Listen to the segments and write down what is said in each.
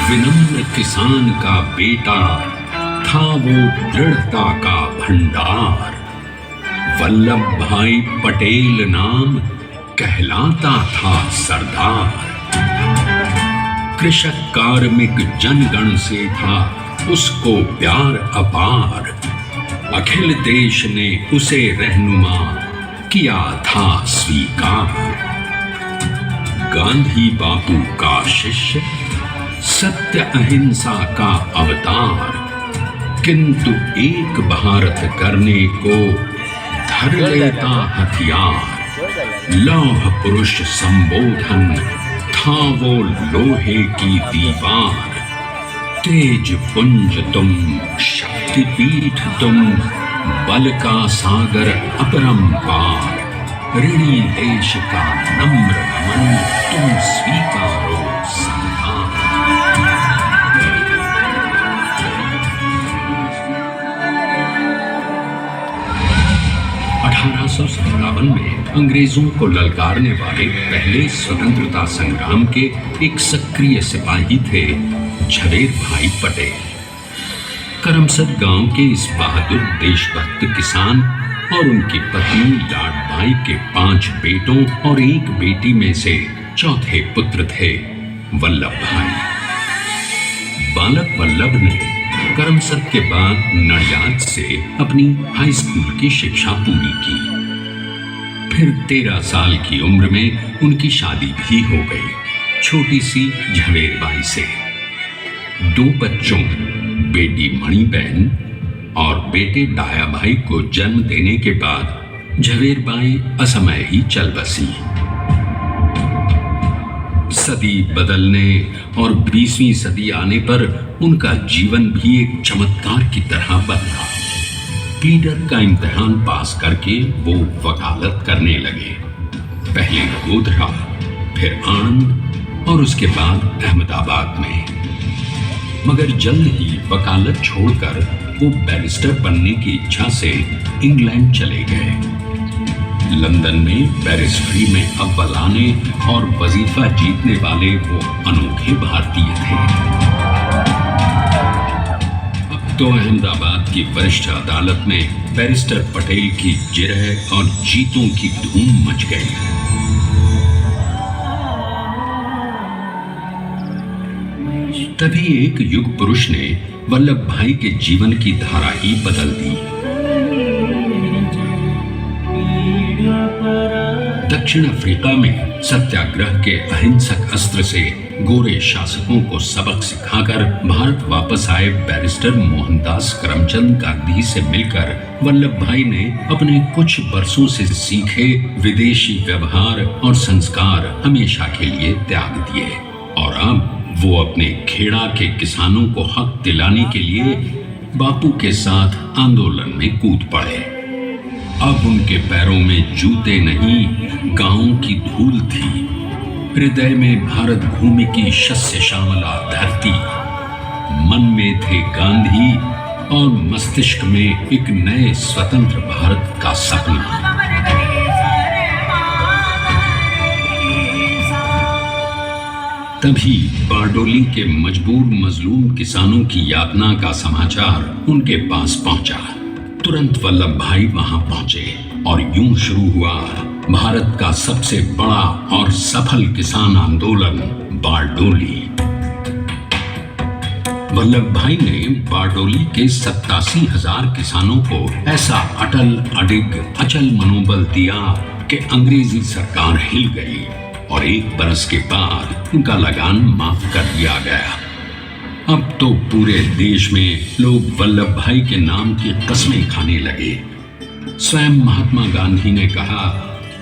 विनम्र किसान का बेटा था वो दृढ़ता का भंडार। वल्लभ भाई पटेल नाम कहलाता था सरदार। कृषक कार्मिक जनगण से था उसको प्यार अपार। अखिल देश ने उसे रहनुमा किया था स्वीकार। गांधी बापू का शिष्य, सत्य अहिंसा का अवतार, किंतु एक भारत करने को धर लेता हथियार। लौह पुरुष संबोधन था वो लोहे की दीवार। तेज पुंज तुम, शक्तिपीठ तुम, बल का सागर अपरंपार। ऋणी देश का नम्र नमन तुम स्वीकारो सम्मान। 1857 में अंग्रेजों को ललकारने वाले पहले स्वतंत्रता संग्राम के एक सक्रिय सिपाही थे झवेर भाई पटेल। करमसद गांव के इस बहादुर देशभक्त किसान और उनकी पत्नी लाडबाई के 5 बेटों और 1 बेटी में से चौथे पुत्र थे वल्लभ भाई। बालक वल्लभ ने करमसद के बाद नडियाद से अपनी हाई स्कूल की शिक्षा पूरी की। फिर 13 साल की उम्र में उनकी शादी भी हो गई छोटी सी झवेर बाई से। 2 बच्चों, बेटी मणिबहन और बेटे डाया भाई को जन्म देने के बाद झवेर बाई असमय ही चल बसी। सदी बदलने और 20वीं सदी आने पर उनका जीवन भी एक चमत्कार की तरह बदला। पीटर का इम्तिहान पास करके वो वकालत करने लगे। पहले गोधरा, फिर आनंद और उसके बाद अहमदाबाद में। मगर जल्द ही वकालत छोड़कर वो बैरिस्टर बनने की इच्छा से इंग्लैंड चले गए। लंदन में बैरिस्ट्री में अव्वल आने और वजीफा जीतने वाले वो अनोखे भारतीय थे। अब तो अहमदाबाद की वरिष्ठ अदालत में बैरिस्टर पटेल की जिरह और जीतों की धूम मच गई। तभी एक युग पुरुष ने वल्लभ भाई के जीवन की धारा ही बदल दी। दक्षिण अफ्रीका में सत्याग्रह के अहिंसक अस्त्र से गोरे शासकों को सबक सिखाकर भारत वापस आए बैरिस्टर मोहनदास करमचंद गांधी से मिलकर वल्लभ भाई ने अपने कुछ बरसों से सीखे विदेशी व्यवहार और संस्कार हमेशा के लिए त्याग दिए और अब वो अपने खेड़ा के किसानों को हक दिलाने के लिए बापू के साथ आंदोलन में कूद पड़े। अब उनके पैरों में जूते नहीं, गांवों की धूल थी। हृदय में भारत भूमि की शस्य श्यामला धरती। मन में थे गांधी और मस्तिष्क में एक नए स्वतंत्र भारत का सपना। तभी बारडोली के मजबूर मजलूम किसानों की यातना का समाचार उनके पास पहुंचा। तुरंत वल्लभ भाई वहां पहुंचे और यूं शुरू हुआ भारत का सबसे बड़ा और सफल किसान आंदोलन बारडोली। वल्लभ भाई ने बारडोली के 87,000 किसानों को ऐसा अटल अडिग अचल मनोबल दिया कि अंग्रेजी सरकार हिल गई और 1 बरस के बाद उनका लगान माफ कर दिया गया। अब तो पूरे देश में लोग वल्लभ भाई के नाम की कस्में खाने लगे। स्वयं महात्मा गांधी ने कहा,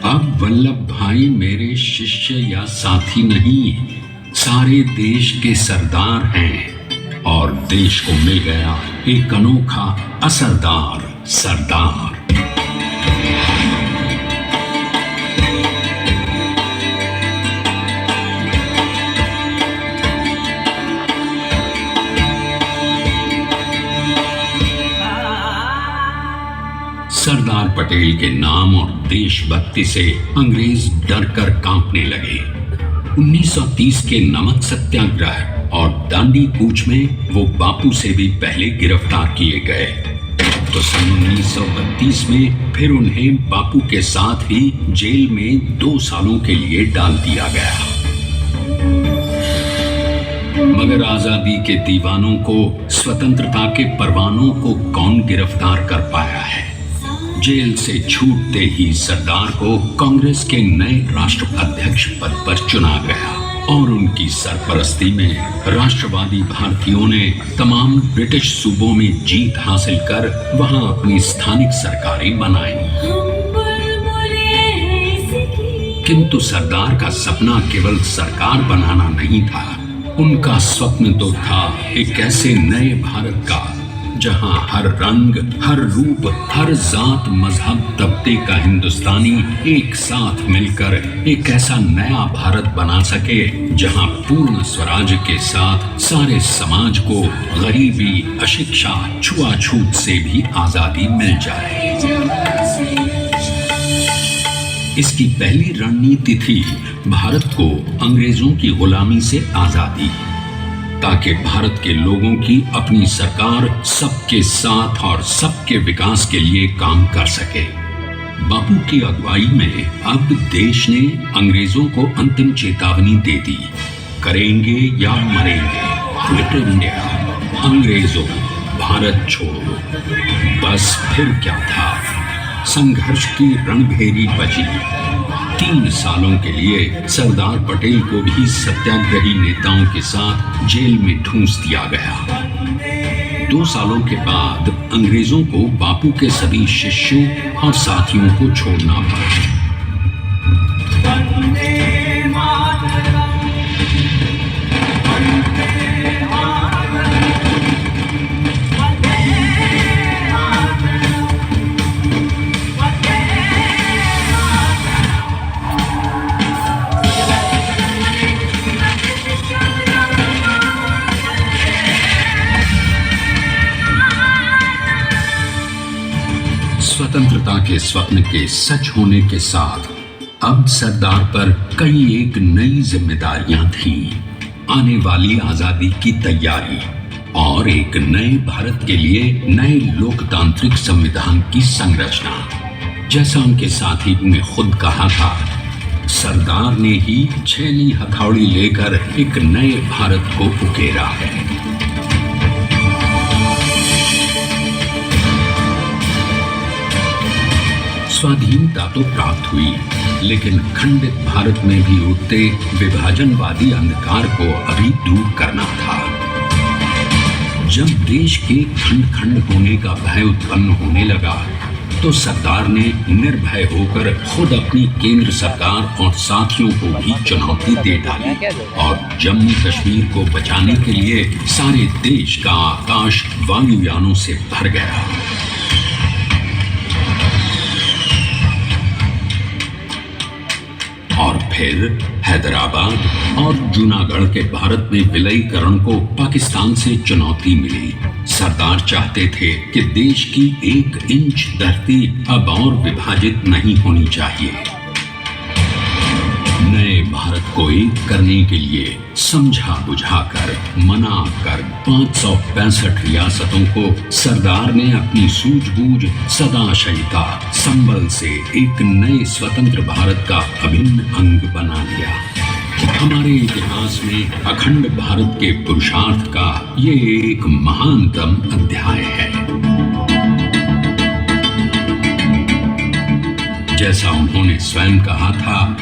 अब वल्लभ भाई मेरे शिष्य या साथी नहीं, सारे देश के सरदार हैं। और देश को मिल गया एक अनोखा असरदार सरदार। सरदार पटेल के नाम और देशभक्ति से अंग्रेज डर कर कांपने लगे। 1930 के नमक सत्याग्रह और दांडी कूच में वो बापू से भी पहले गिरफ्तार किए गए। तो सन 1932 में फिर उन्हें बापू के साथ ही जेल में 2 सालों के लिए डाल दिया गया। मगर आजादी के दीवानों को, स्वतंत्रता के परवानों को कौन गिरफ्तार कर पाया है? जेल से छूटते ही सरदार को कांग्रेस के नए राष्ट्राध्यक्ष पद पर चुना गया और उनकी सरपरस्ती में राष्ट्रवादी भारतीयों ने तमाम ब्रिटिश सूबों में जीत हासिल कर वहां अपनी स्थानिक सरकारें बनाई। किंतु सरदार का सपना केवल सरकार बनाना नहीं था। उनका स्वप्न तो था एक ऐसे नए भारत का जहां हर रंग, हर रूप, हर जात, मजहब, तबके का हिंदुस्तानी एक साथ मिलकर एक ऐसा नया भारत बना सके जहां पूर्ण स्वराज के साथ सारे समाज को गरीबी, अशिक्षा, छुआछूत से भी आजादी मिल जाए। इसकी पहली रणनीति थी भारत को अंग्रेजों की गुलामी से आजादी, ताकि भारत के लोगों की अपनी सरकार सबके साथ और सबके विकास के लिए काम कर सके। बापू की अगुवाई में अब देश ने अंग्रेजों को अंतिम चेतावनी दे दी, करेंगे या मरेंगे, क्विट इंडिया, अंग्रेजों भारत छोड़ो। बस फिर क्या था, संघर्ष की रणभेरी बजी। 3 सालों के लिए सरदार पटेल को भी सत्याग्रही नेताओं के साथ जेल में ठूंस दिया गया। 2 सालों के बाद अंग्रेजों को बापू के सभी शिष्यों और साथियों को छोड़ना पड़ा। स्वतंत्रता के स्वप्न के सच होने के साथ अब सरदार पर कई एक नई जिम्मेदारियां थीं। आने वाली आजादी की तैयारी और एक नए भारत के लिए नए लोकतांत्रिक संविधान की संरचना। जैसा उनके साथी ने खुद कहा था, सरदार ने ही छेनी हथौड़ी लेकर एक नए भारत को उकेरा है। स्वाधीनता तो प्राप्त हुई, लेकिन खंडित भारत में भी उठते विभाजनवादी अंधकार को अभी दूर करना था। जब देश के खंड खंड होने का भय उत्पन्न होने लगा, तो सरदार ने निर्भय होकर खुद अपनी केंद्र सरकार और साथियों को भी चुनौती दे डाली और जम्मू कश्मीर को बचाने के लिए सारे देश का आकाश वायुयानों से भर गया। और फिर हैदराबाद और जूनागढ़ के भारत में विलयीकरण को पाकिस्तान से चुनौती मिली। सरदार चाहते थे कि देश की 1 इंच धरती अब और विभाजित नहीं होनी चाहिए। नए भारत को एक करने के लिए समझा बुझाकर, मना कर 565 रियासतों को सरदार ने अपनी सूझबूझ, सदाशयता, संबल से एक नए स्वतंत्र भारत का अभिन्न अंग बना लिया। हमारे इतिहास में अखंड भारत के पुरुषार्थ का ये एक महानतम अध्याय है। जैसा उन्होंने स्वयं कहा था,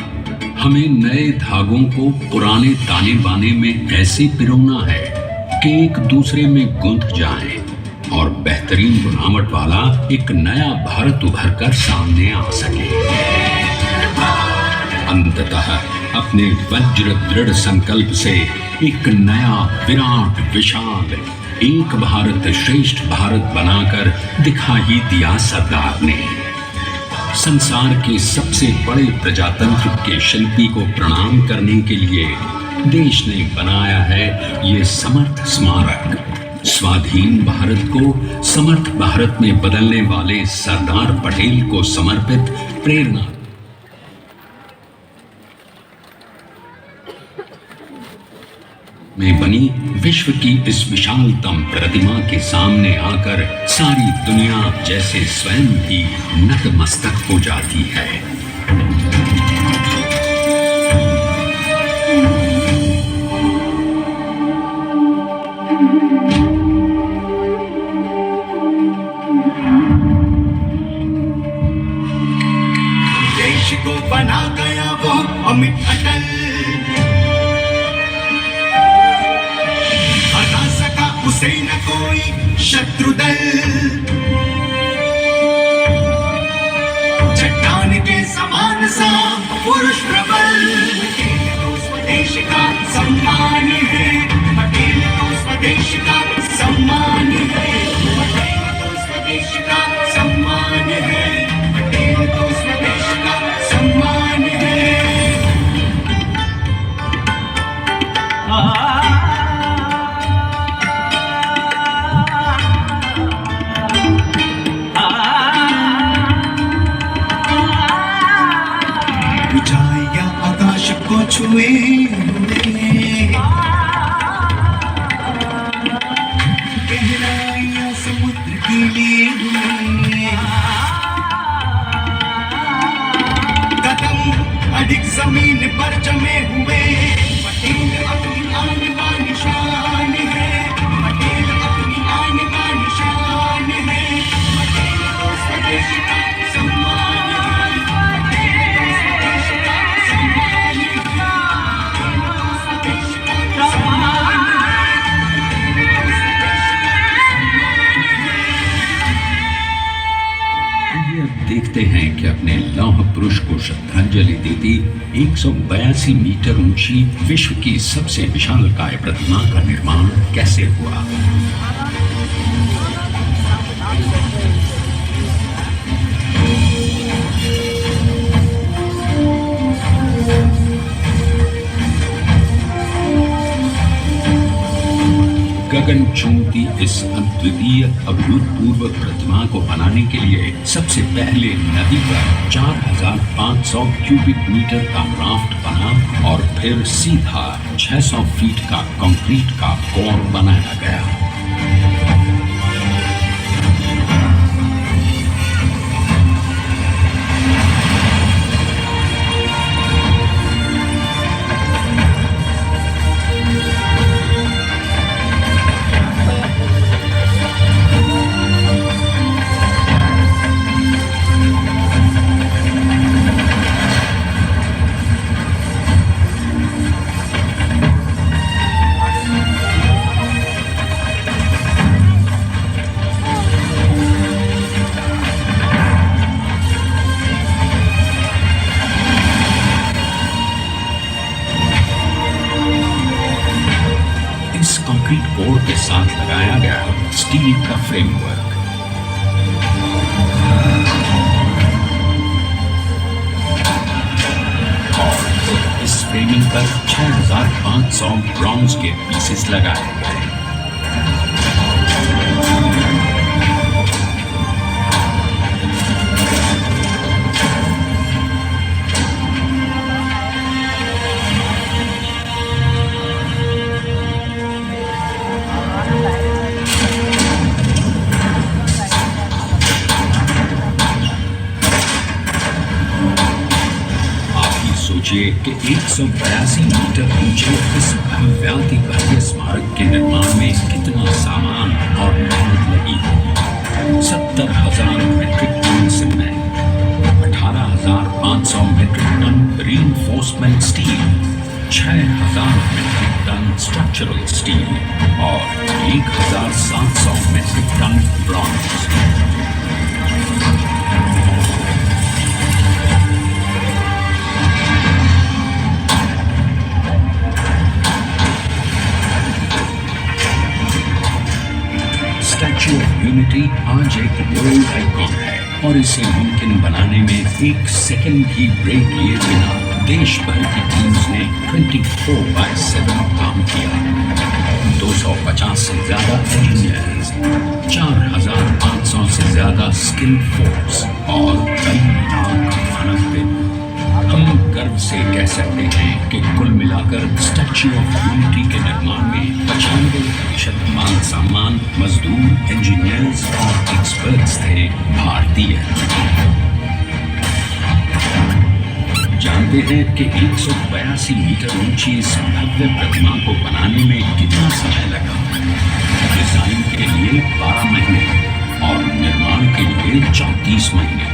हमें नए धागों को पुराने ताने बाने में ऐसे पिरोना है कि एक दूसरे में गुंथ जाएं और बेहतरीन बनावट वाला एक नया भारत उभर कर सामने आ सके। अंततः अपने वज्र दृढ़ संकल्प से एक नया विराट विशाल एक भारत श्रेष्ठ भारत बनाकर दिखा ही दिया सरदार ने। संसार के सबसे बड़े प्रजातंत्र के शिल्पी को प्रणाम करने के लिए देश ने बनाया है ये समर्थ स्मारक। स्वाधीन भारत को समर्थ भारत में बदलने वाले सरदार पटेल को समर्पित प्रेरणा। में बनी विश्व की इस विशालतम प्रतिमा के सामने आकर सारी दुनिया जैसे स्वयं ही नतमस्तक हो जाती है। देश को बना गया वो अमित अटल, हरा सका उसे न कोई शत्रु दल। चट्टान के समान सा पुरुष प्रबल, पटेल तो स्वदेश का सम्मान है, पटेल तो स्वदेश का सम्मान है, पटेल तो स्वदेश का सम्मान है, पटेल तो स्वदेश का सम्मान है। ऊंचाइयां आकाश को छुए हुए, गहराइयां समुद्र के लिए हुए, कदम अधिक जमीन पर जमे हुए। पटेल अपनी आन बान शान है, पटेल अपनी आन बान शान है, पटेल तो स्वदेश का सम्मान है, पटेल तो स्वदेश का सम्मान है, पटेल तो स्वदेश का सम्मान है, पटेल तो स्वदेश का सम्मान है। आइए अब देखते हैं कि अपने लौह पुरुष को श्रद्धांजलि देती 182 मीटर ऊंची विश्व की सबसे विशालकाय प्रतिमा का निर्माण कैसे हुआ। गगन चुंबती इस अद्वितीय अभूतपूर्व प्रतिमा को बनाने के लिए सबसे पहले नदी पर 4500 क्यूबिक मीटर का राफ्ट बना और फिर सीधा 600 फीट का कंक्रीट का कोर बनाया गया। कंक्रीट कोर के साथ लगाया गया स्टील का फ्रेमवर्क। और इस फ्रेमिंग पर 6500 ब्रॉन्ज के पीसेस लगाए गए। सोचिए कि 182 मीटर ऊंचे इस भव्याति भव्य स्मारक के निर्माण में कितना सामान और मेहनत लगी होगी। 70,000 metric ton cement, 18,500 metric ton reinforcement steel, 6,000 metric ton structural steel और 1,700 metric ton bronze. Statue of Unity आज एक वर्ल्ड आइकॉन है और इसे मुमकिन बनाने में एक सेकंड भी ब्रेक लिए बिना देश भर की टीम्स ने 24/7 काम किया। 250 से ज्यादा इंजीनियर्स, 4,500 से ज्यादा स्किल फोर्स और कई लाख मानव दिन। हम गर्व से कह सकते हैं कि कुल मिलाकर स्टैच्यू ऑफ यूनिटी के निर्माण में 95% मान सम्मान मजदूर, इंजीनियर्स और एक्सपर्ट्स थे भारतीय। जानते हैं कि 182 मीटर ऊंची इस भव्य प्रतिमा को बनाने में कितना समय लगा? डिजाइन के लिए 12 महीने और निर्माण के लिए 34 महीने,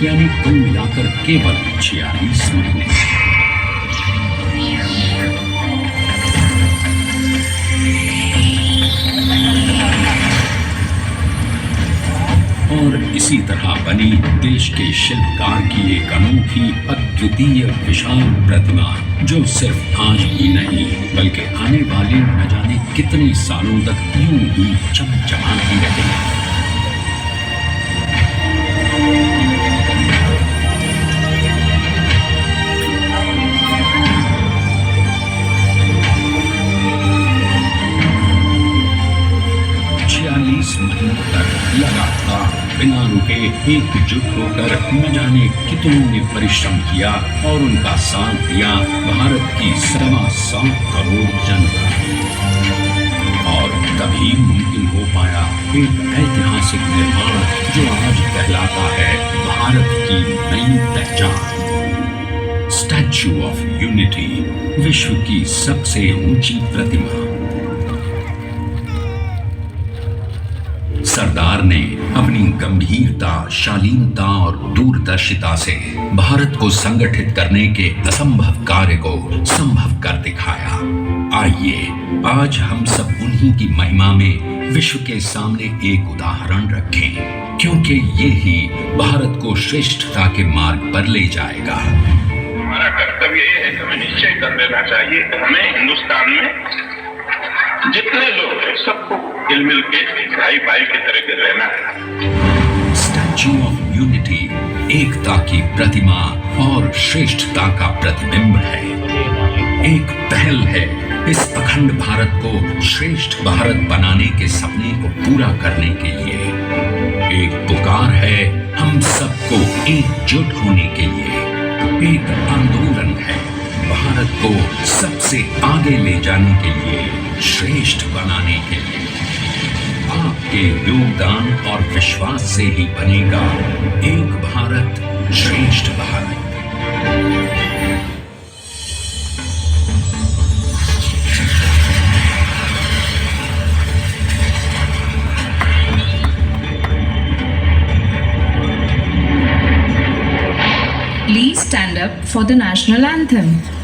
यानी कुल मिलाकर केवल 46 महीने। और इसी तरह बनी देश के शिल्पकार की एक अनोखी अद्वितीय विशाल प्रतिमा, जो सिर्फ आज ही नहीं बल्कि आने वाले न जाने कितने सालों तक यूं ही चमचमाती रहेगी। महीनों तक लगातार बिना रुके एकजुट होकर न जाने कितनों ने परिश्रम किया और उनका साथ दिया भारत की 7.25 करोड़ जनता। और तभी मुमकिन हो पाया एक ऐतिहासिक निर्माण जो आज कहलाता है भारत की नई पहचान। स्टैच्यू ऑफ यूनिटी, विश्व की सबसे ऊंची प्रतिमा। सरदार ने अपनी गंभीरता, शालीनता और दूरदर्शिता से भारत को संगठित करने के असंभव कार्य को संभव कर दिखाया। आइए आज हम सब उन्हीं की महिमा में विश्व के सामने एक उदाहरण रखें, क्योंकि ये ही भारत को श्रेष्ठता के मार्ग पर ले जाएगा। हमारा कर्तव्य ये है कि हमें निश्चय कर लेना चाहिए कि हमें हिंदुस्तान में जितने लोग हैं सबको मिल के भाई भाई की तरह के रहना है। स्टैच्यू ऑफ यूनिटी एकता की प्रतिमा और श्रेष्ठता का प्रतिबिंब है। एक पहल है इस अखंड भारत को श्रेष्ठ भारत बनाने के सपने को पूरा करने के लिए। एक पुकार है हम सबको एकजुट होने के लिए। एक आंदोलन है भारत को सबसे आगे ले जाने के लिए, श्रेष्ठ बनाने के लिए। आपके योगदान और विश्वास से ही बनेगा एक भारत श्रेष्ठ Bharat. Please stand up for the national anthem.